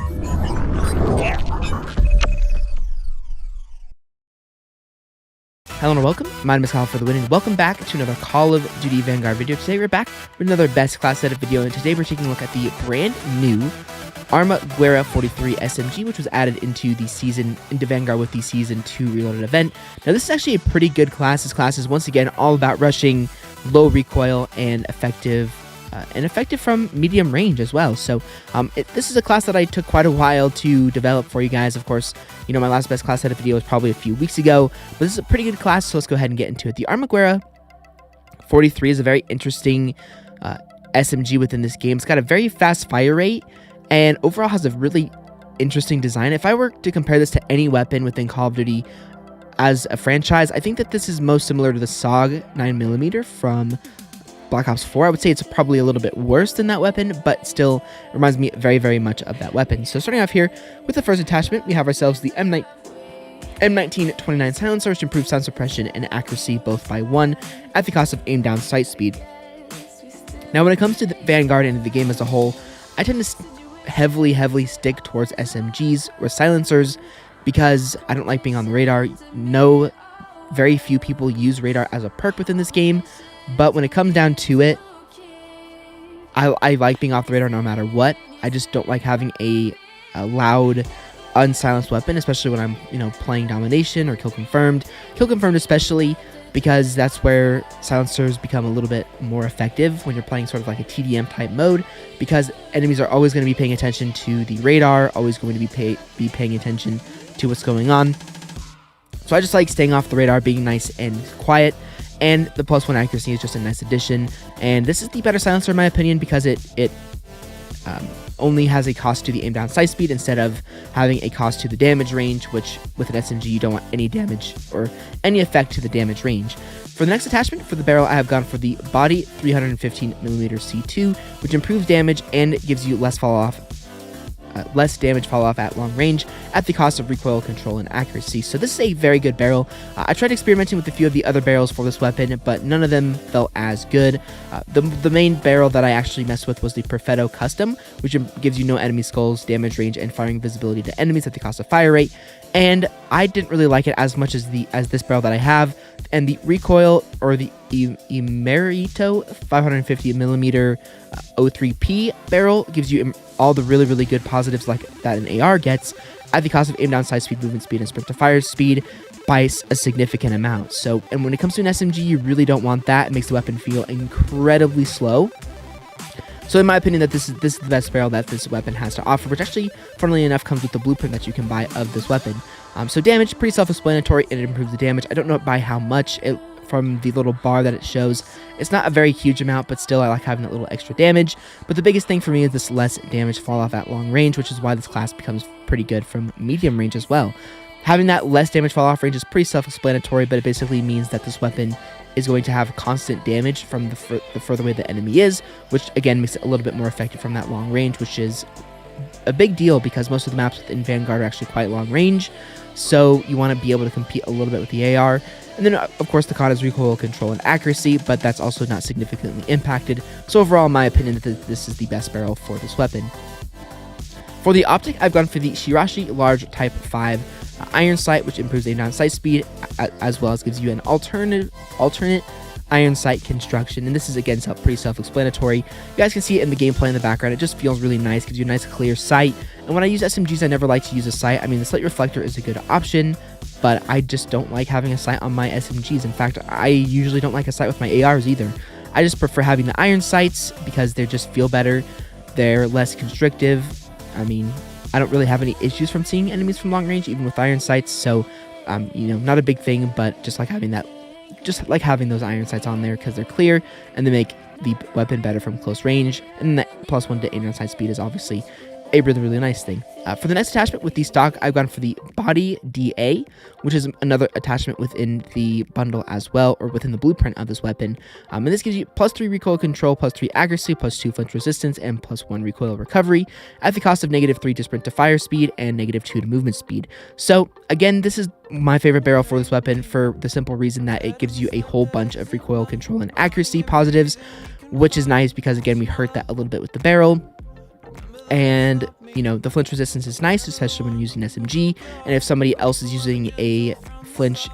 Hello and welcome, my name is Kyle FtW, and welcome back to another Call of Duty Vanguard video. Today we're back with another best class setup video, and today we're taking a look at the brand new Armaguerra 43 SMG, which was added into Vanguard with the Season 2 Reloaded event. Now this is actually a pretty good class. This class is once again all about rushing, low recoil, and effective from medium range as well. So this is a class that I took quite a while to develop for you guys. Of course, you know, my last best class setup video was probably a few weeks ago, but this is a pretty good class, so let's go ahead and get into it. The Armaguerra 43 is a very interesting SMG within this game. It's got a very fast fire rate, and overall has a really interesting design. If I were to compare this to any weapon within Call of Duty as a franchise, I think that this is most similar to the SOG 9mm from Black Ops 4. I would say it's probably a little bit worse than that weapon, but still reminds me very, very much of that weapon. So starting off here with the first attachment, we have ourselves the M1929 silencer, which improves sound suppression and accuracy both by 1 at the cost of aim down sight speed. Now when it comes to the Vanguard and the game as a whole, I tend to heavily stick towards SMGs or silencers because I don't like being on the radar. Very few people use radar as a perk within this game. But when it comes down to it, I like being off the radar no matter what. I just don't like having a loud, unsilenced weapon, especially when I'm, playing domination or kill confirmed. Kill confirmed especially because that's where silencers become a little bit more effective when you're playing sort of like a TDM type mode, because enemies are always going to be paying attention to the radar, always going to be paying attention to what's going on. So I just like staying off the radar, being nice and quiet. And the +1 accuracy is just a nice addition. And this is the better silencer in my opinion because it only has a cost to the aim down sight speed instead of having a cost to the damage range, which with an SMG you don't want any damage or any effect to the damage range. For the next attachment, for the barrel, I have gone for the BOTTI 315mm C2, which improves damage and gives you less damage fall off at long range at the cost of recoil control and accuracy. So this is a very good barrel. I tried experimenting with a few of the other barrels for this weapon, but none of them felt as good. The main barrel that I actually messed with was the Proficency Custom, which gives you no enemy skulls, damage range, and firing visibility to enemies at the cost of fire rate. And I didn't really like it as much as this barrel that I have. And the recoil, or the Emerito 550mm 03P barrel, gives you all the really good positives like that an AR gets at the cost of aim down sight speed, movement speed, and sprint to fire speed by a significant amount. So, and when it comes to an SMG, you really don't want that. It makes the weapon feel incredibly slow. So in my opinion, that this is the best barrel that this weapon has to offer, which actually, funnily enough, comes with the blueprint that you can buy of this weapon. So damage, pretty self-explanatory, and it improves the damage. I don't know by how much. From the little bar that it shows, it's not a very huge amount, but still I like having that little extra damage. But the biggest thing for me is this less damage fall off at long range, which is why this class becomes pretty good from medium range as well. Having that less damage fall off range is pretty self-explanatory, but it basically means that this weapon is going to have constant damage from the further away the enemy is, which again makes it a little bit more effective from that long range, which is a big deal because most of the maps within Vanguard are actually quite long range. So you want to be able to compete a little bit with the AR. And then, of course, the con is recoil control and accuracy, but that's also not significantly impacted. So overall, in my opinion, this is the best barrel for this weapon. For the optic, I've gone for the Shiraishi large Type 5 iron sight, which improves aim down sight speed, as well as gives you an alternate iron sight construction. And this is, again, pretty self-explanatory. You guys can see it in the gameplay in the background. It just feels really nice, gives you a nice clear sight. And when I use SMGs, I never like to use a sight. I mean, the sight reflector is a good option, but I just don't like having a sight on my SMGs. In fact, I usually don't like a sight with my ARs either. I just prefer having the iron sights because they just feel better. They're less constrictive. I mean, I don't really have any issues from seeing enemies from long range, even with iron sights. So, not a big thing, but just like having those iron sights on there because they're clear and they make the weapon better from close range. And that +1 to aim down sight speed is obviously a really nice thing. For the next attachment with the stock, I've gone for the BOTTI DA, which is another attachment within the bundle as well, or within the blueprint of this weapon. And this gives you +3 recoil control, +3 accuracy, +2 flinch resistance, and +1 recoil recovery at the cost of -3 to sprint to fire speed and -2 to movement speed. So again, this is my favorite barrel for this weapon for the simple reason that it gives you a whole bunch of recoil control and accuracy positives, which is nice because again, we hurt that a little bit with the barrel. And, you know, the flinch resistance is nice, especially when you're using SMG. And if somebody else is using a flinch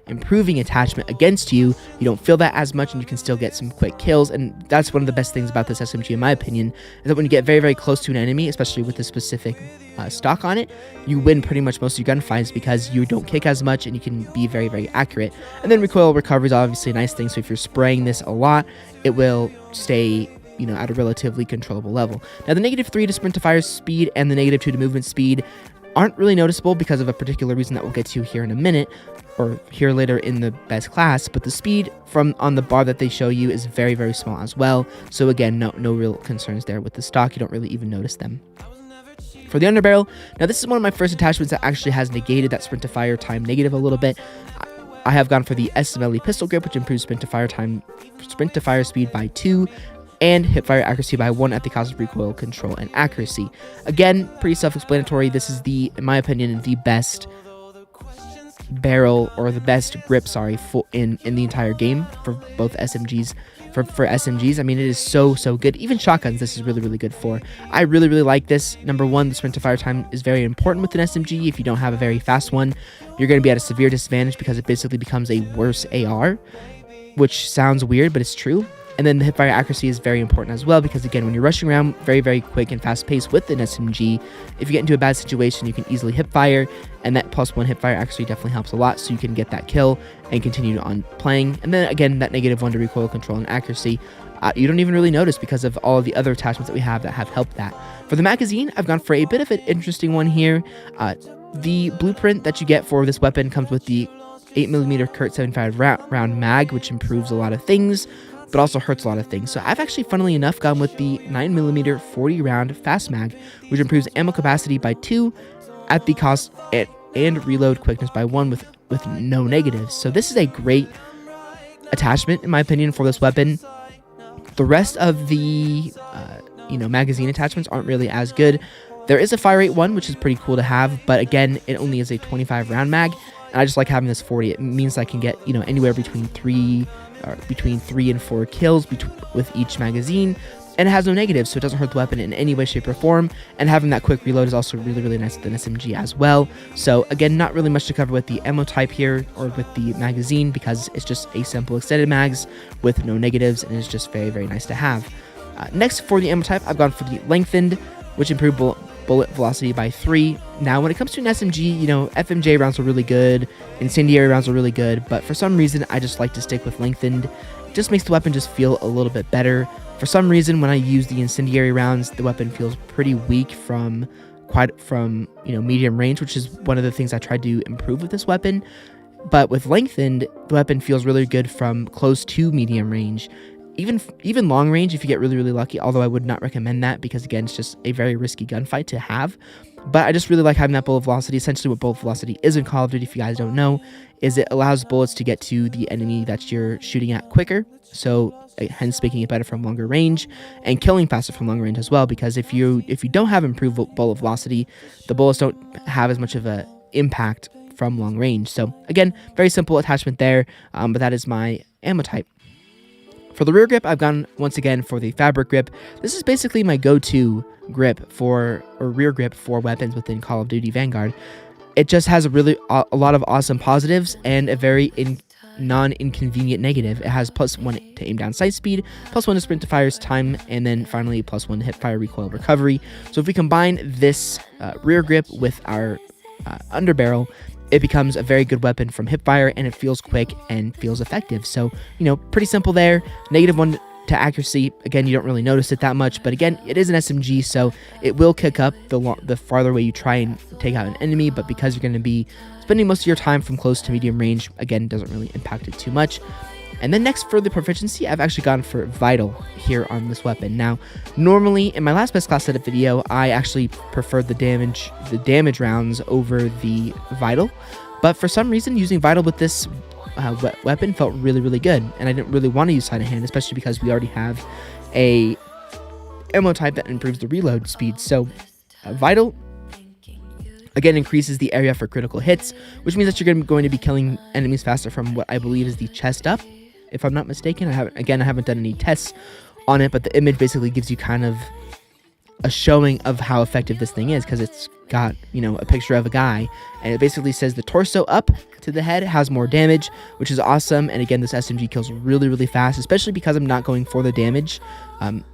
improving attachment against you, you don't feel that as much and you can still get some quick kills. And that's one of the best things about this SMG, in my opinion, is that when you get very, very close to an enemy, especially with the specific stock on it, you win pretty much most of your gunfights because you don't kick as much and you can be very, very accurate. And then recoil recovery is obviously a nice thing. So if you're spraying this a lot, it will stay, you know, at a relatively controllable level. Now, the -3 to sprint to fire speed and the -2 to movement speed aren't really noticeable because of a particular reason that we'll get to here in a minute, or here later in the best class, but the speed from on the bar that they show you is very, very small as well. So again, no real concerns there with the stock. You don't really even notice them. For the underbarrel, now this is one of my first attachments that actually has negated that sprint to fire time negative a little bit. I have gone for the SMLE pistol grip, which improves sprint to fire speed by 2, and hipfire accuracy by 1 at the cost of recoil control and accuracy. Again, pretty self-explanatory. This is in my opinion, the best barrel, or the best grip, in the entire game for both SMGs. For SMGs, I mean, it is so good. Even shotguns, this is really, really good for. I really, really like this. Number one, the sprint to fire time is very important with an SMG. If you don't have a very fast one, you're going to be at a severe disadvantage because it basically becomes a worse AR, which sounds weird, but it's true. And then the hipfire accuracy is very important as well because, again, when you're rushing around very, very quick and fast paced with an SMG, if you get into a bad situation, you can easily hipfire, and that +1 hipfire accuracy definitely helps a lot, so you can get that kill and continue on playing. And then, again, that -1 to recoil control and accuracy, you don't even really notice because of all of the other attachments that we have that have helped that. For the magazine, I've gone for a bit of an interesting one here. The blueprint that you get for this weapon comes with the 8mm Kurt 75 round mag, which improves a lot of things, but also hurts a lot of things. So I've actually, funnily enough, gone with the 9mm 40 round fast mag, which improves ammo capacity by 2 at the cost and reload quickness by 1 with no negatives. So this is a great attachment, in my opinion, for this weapon. The rest of the magazine attachments aren't really as good. There is a fire rate one, which is pretty cool to have, but again, it only is a 25 round mag, and I just like having this 40. It means I can get, anywhere between 3 and 4 kills with each magazine, and it has no negatives, so it doesn't hurt the weapon in any way, shape, or form. And having that quick reload is also really, really nice with an SMG as well. So again, not really much to cover with the ammo type here, or with the magazine, because it's just a simple extended mags with no negatives, and it's just very, very nice to have. Next, for the ammo type, I've gone for the Lengthened, which improved bullet velocity by 3. Now, when it comes to an SMG, FMJ rounds are really good, incendiary rounds are really good, but for some reason, I just like to stick with Lengthened. It just makes the weapon just feel a little bit better. For some reason, when I use the incendiary rounds, the weapon feels pretty weak from medium range, which is one of the things I tried to improve with this weapon. But with Lengthened, the weapon feels really good from close to medium range. Even long range if you get really, really lucky, although I would not recommend that because, again, it's just a very risky gunfight to have. But I just really like having that bullet velocity. Essentially what bullet velocity is in Call of Duty, if you guys don't know, is it allows bullets to get to the enemy that you're shooting at quicker, so hence making it better from longer range, and killing faster from longer range as well, because if you don't have improved bullet velocity, the bullets don't have as much of an impact from long range. So again, very simple attachment there, but that is my ammo type. For the rear grip, I've gone once again for the fabric grip. This is basically my go-to rear grip for weapons within Call of Duty Vanguard. It just has a lot of awesome positives and a very non-inconvenient negative. It has +1 to aim down sight speed, +1 to sprint to fire's time, and then finally +1 to hip fire recoil recovery. So if we combine this rear grip with our underbarrel, it becomes a very good weapon from hipfire, and it feels quick and feels effective. So, pretty simple there. -1 to accuracy. Again, you don't really notice it that much, but again, it is an SMG, so it will kick up the farther away you try and take out an enemy, but because you're going to be spending most of your time from close to medium range, again, doesn't really impact it too much. And then next, for the proficiency, I've actually gone for Vital here on this weapon. Now, normally, in my last best class setup video, I actually preferred the damage rounds over the Vital, but for some reason, using Vital with this weapon felt really, really good, and I didn't really want to use sleight of hand, especially because we already have a ammo type that improves the reload speed. So Vital, again, increases the area for critical hits, which means that you're going to be killing enemies faster from what I believe is the chest up, if I'm not mistaken. I haven't done any tests on it, but the image basically gives you kind of a showing of how effective this thing is, because it's got, you know, a picture of a guy, and it basically says the torso up to the head has more damage, which is awesome. And again, this SMG kills really, really fast, especially because I'm not going for the damage.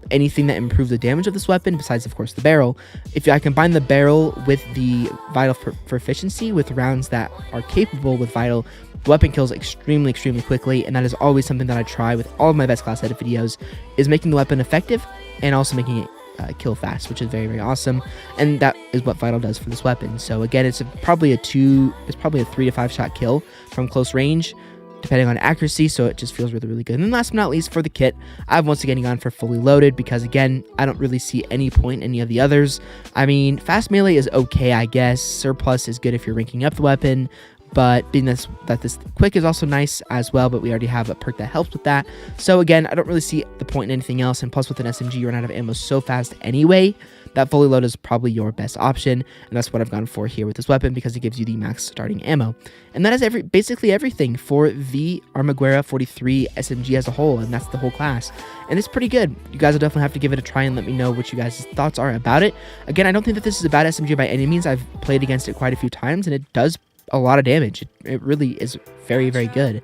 Anything that improves the damage of this weapon, besides of course the barrel, if I combine the barrel with the vital proficiency with rounds that are capable with vital, the weapon kills extremely, extremely quickly. And that is always something that I try with all of my best class edit videos, is making the weapon effective and also making it kill fast, which is very, very awesome. And that is what vital does for this weapon. So again, it's probably a 3 to 5 shot kill from close range, depending on accuracy, so it just feels really, really good. And then last but not least, for the kit, I've once again gone for fully loaded, because again, I don't really see any point in any of the others. I mean, fast melee is okay, I guess. Surplus is good if you're ranking up the weapon, but being that this quick is also nice as well, but we already have a perk that helps with that. So again, I don't really see the point in anything else, and plus with an SMG, you run out of ammo so fast anyway, that fully loaded is probably your best option, and that's what I've gone for here with this weapon, because it gives you the max starting ammo. And that is basically everything for the Armaguerra 43 SMG as a whole, and that's the whole class. And it's pretty good. You guys will definitely have to give it a try and let me know what you guys' thoughts are about it. Again, I don't think that this is a bad SMG by any means. I've played against it quite a few times, and it does a lot of damage. It really is very, very good.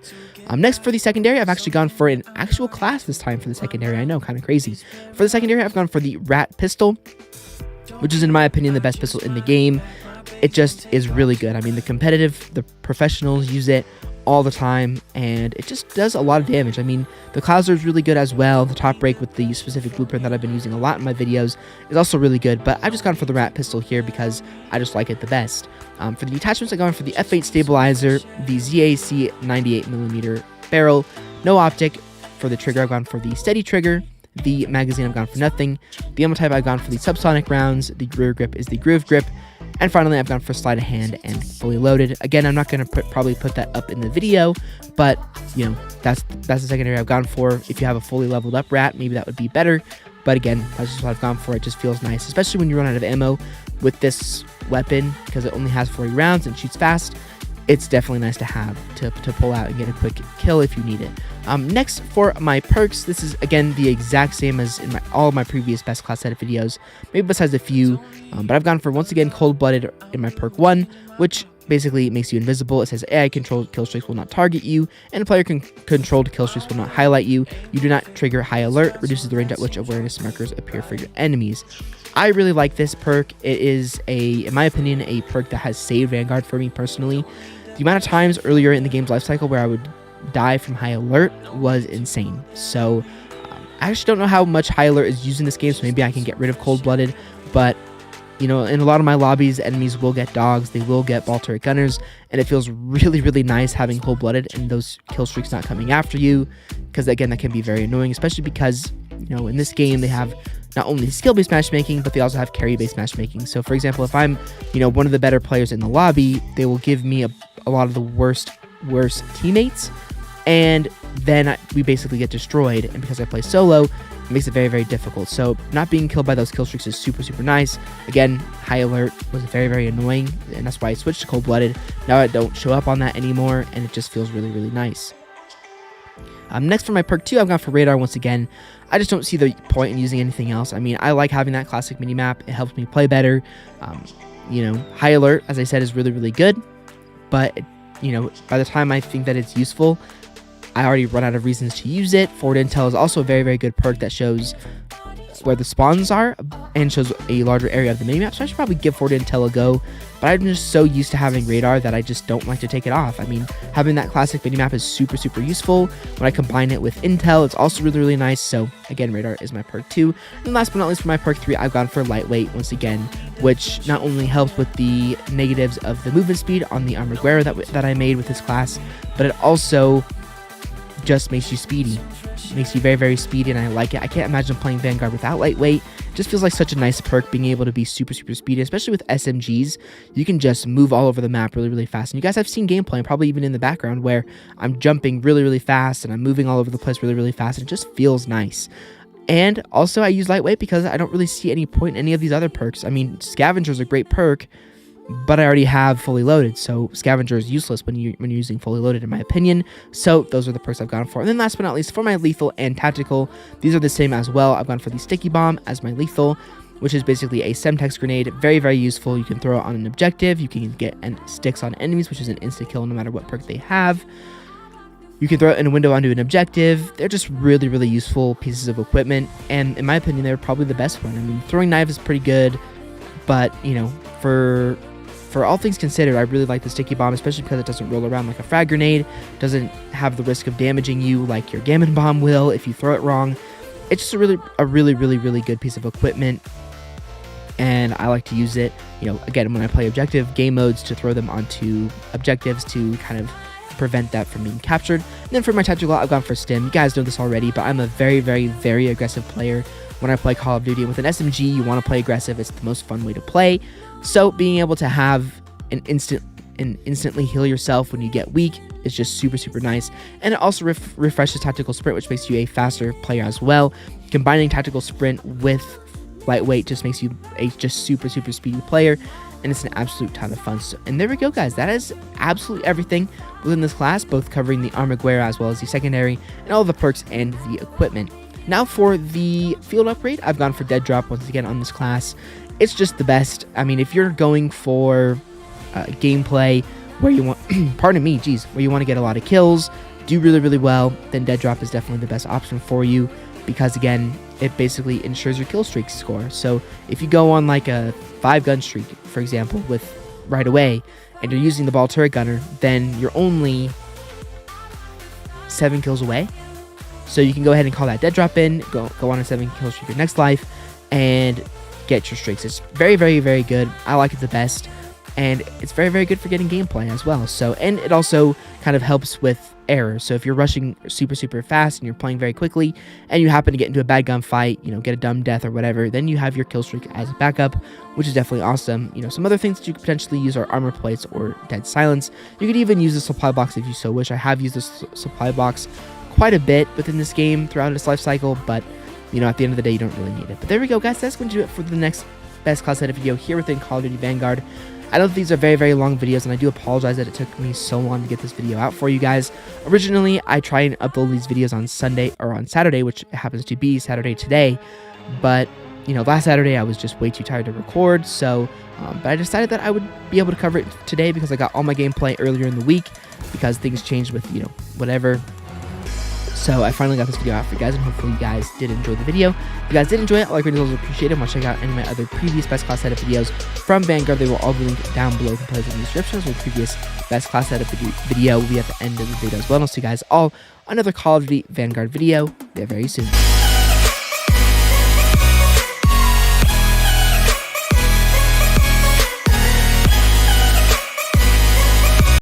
Next, for the secondary, I've actually gone for an actual class this time for the secondary. I know, kind of crazy. For the secondary, I've gone for the RATT pistol, which is, in my opinion, the best pistol in the game. It just is really good. I mean, the professionals use it all the time, and it just does a lot of damage. I mean, the Clouser is really good as well. The top break with the specific blueprint that I've been using a lot in my videos is also really good, but I've just gone for the RATT pistol here because I just like it the best. For the attachments, I've gone for the F8 stabilizer, the ZAC 98mm barrel, no optic. For the trigger, I've gone for the steady trigger. The magazine, I've gone for nothing. The ammo type, I've gone for the subsonic rounds. The rear grip is the groove grip. And finally, I've gone for sleight of hand and fully loaded. Again, I'm not going to probably put that up in the video, but, you know, that's the secondary I've gone for. If you have a fully leveled up RATT, maybe that would be better. But again, that's just what I've gone for. It just feels nice, especially when you run out of ammo with this weapon, because it only has 40 rounds and shoots fast. It's definitely nice to have to pull out and get a quick kill if you need it. Next, for my perks, this is again the exact same as in all of my previous best class edit videos, maybe besides a few, but I've gone for, once again, cold-blooded in my perk 1, which basically makes you invisible. It says AI controlled kill streaks will not target you, and player controlled kill streaks will not highlight you. You do not trigger high alert, reduces the range at which awareness markers appear for your enemies. I really like this perk. It is, in my opinion, a perk that has saved Vanguard for me personally. The amount of times earlier in the game's life cycle where I would die from high alert was insane. So I actually don't know how much high alert is used in this game, so maybe I can get rid of cold-blooded, but you know, in a lot of my lobbies, enemies will get dogs, they will get ball turret gunners, and it feels really, really nice having cold-blooded and those kill streaks not coming after you, because again, that can be very annoying, especially because, you know, in this game they have not only skill-based matchmaking, but they also have carry-based matchmaking. So for example, if I'm, you know, one of the better players in the lobby, they will give me a lot of the worst teammates, and then we basically get destroyed. And because I play solo, it makes it very, very difficult. So not being killed by those kill streaks is super, super nice. Again, high alert was very, very annoying, and that's why I switched to cold-blooded. Now I don't show up on that anymore, and it just feels really, really nice. Next, for my perk 2, I've gone for radar once again. I just don't see the point in using anything else. I mean, I like having that classic minimap. It helps me play better. You know, high alert, as I said, is really, really good. But, you know, by the time I think that it's useful, I already run out of reasons to use it. Forward Intel is also a very, very good perk that shows where the spawns are and shows a larger area of the minimap, so I should probably give Forward Intel a go, but I'm just so used to having radar that I just don't like to take it off. I mean, having that classic minimap is super, super useful. When I combine it with Intel, it's also really, really nice, so again, radar is my perk 2. And last but not least, for my perk 3, I've gone for lightweight once again, which not only helps with the negatives of the movement speed on the Armaguerra that I made with this class, but it also just makes you speedy. It makes you very, very speedy, and I like it. I can't imagine playing Vanguard without lightweight. It just feels like such a nice perk, being able to be super, super speedy, especially with SMGs. You can just move all over the map really, really fast. And you guys have seen gameplay, probably even in the background, where I'm jumping really, really fast, and I'm moving all over the place really, really fast, and it just feels nice. And also, I use lightweight because I don't really see any point in any of these other perks. I mean, Scavenger is a great perk, but I already have fully loaded, so Scavenger is useless when you're using fully loaded, in my opinion. So those are the perks I've gone for. And then last but not least, for my lethal and tactical, these are the same as well. I've gone for the sticky bomb as my lethal. which is basically a Semtex grenade. Very, very useful. You can throw it on an objective. You can get sticks on enemies, which is an instant kill no matter what perk they have. You can throw it in a window onto an objective. They're just really, really useful pieces of equipment, and in my opinion, they're probably the best one. I mean, throwing knife is pretty good, but, you know, for all things considered, I really like the sticky bomb, especially because it doesn't roll around like a frag grenade, doesn't have the risk of damaging you like your gammon bomb will if you throw it wrong. It's just a really good piece of equipment, and I like to use it, you know, again, when I play objective game modes, to throw them onto objectives to kind of prevent that from being captured. And then for my tactical, I've gone for Stim. You guys know this already, but I'm a very aggressive player when I play Call of Duty. And with an SMG, you want to play aggressive. It's the most fun way to play. So being able to have instantly heal yourself when you get weak is just super nice. And it also refreshes tactical sprint, which makes you a faster player as well. Combining tactical sprint with lightweight just makes you a just super speedy player, and it's an absolute ton of fun. So, and there we go, guys. That is absolutely everything within this class, both covering the Armaguerra as well as the secondary and all the perks and the equipment. Now for the field upgrade, I've gone for Dead Drop once again on this class. It's just the best. I mean, if you're going for gameplay where you want, pardon me, where you want to get a lot of kills, do really well, then Dead Drop is definitely the best option for you, because again, it basically ensures your kill streak score. So if you go on like a 5-gun streak, for example, with right away, and you're using the ball turret gunner, then you're only 7 kills away. So you can go ahead and call that Dead Drop in, go on a 7 kill streak your next life, and get your streaks. It's very good. I like it the best, and it's very good for getting gameplay as well. So, and it also kind of helps with error. So if you're rushing super fast and you're playing very quickly and you happen to get into a bad gunfight, you know, get a dumb death or whatever, then you have your kill streak as a backup, which is definitely awesome. You know, some other things that you could potentially use are armor plates or dead silence. You could even use the supply box if you so wish. I have used this supply box quite a bit within this game throughout its life cycle, but you know, at the end of the day, you don't really need it. But there we go, guys. That's going to do it for the next best class edit video here within Call of Duty Vanguard. I know these are very long videos, and I do apologize that it took me so long to get this video out for you guys. Originally, I try and upload these videos on Sunday or on Saturday, which happens to be Saturday today. But, you know, last Saturday I was just way too tired to record, so but I decided that I would be able to cover it today because I got all my gameplay earlier in the week because things changed with, you know, whatever. So I finally got this video out for you guys, and hopefully you guys did enjoy the video. If you guys did enjoy it, all I really appreciate it. Want to check out any of my other previous best class edit videos from Vanguard, they will all be linked down below in the descriptions. With previous best class edit video will be at the end of the video as well. And I'll see you guys all on another Call of Duty Vanguard video very soon.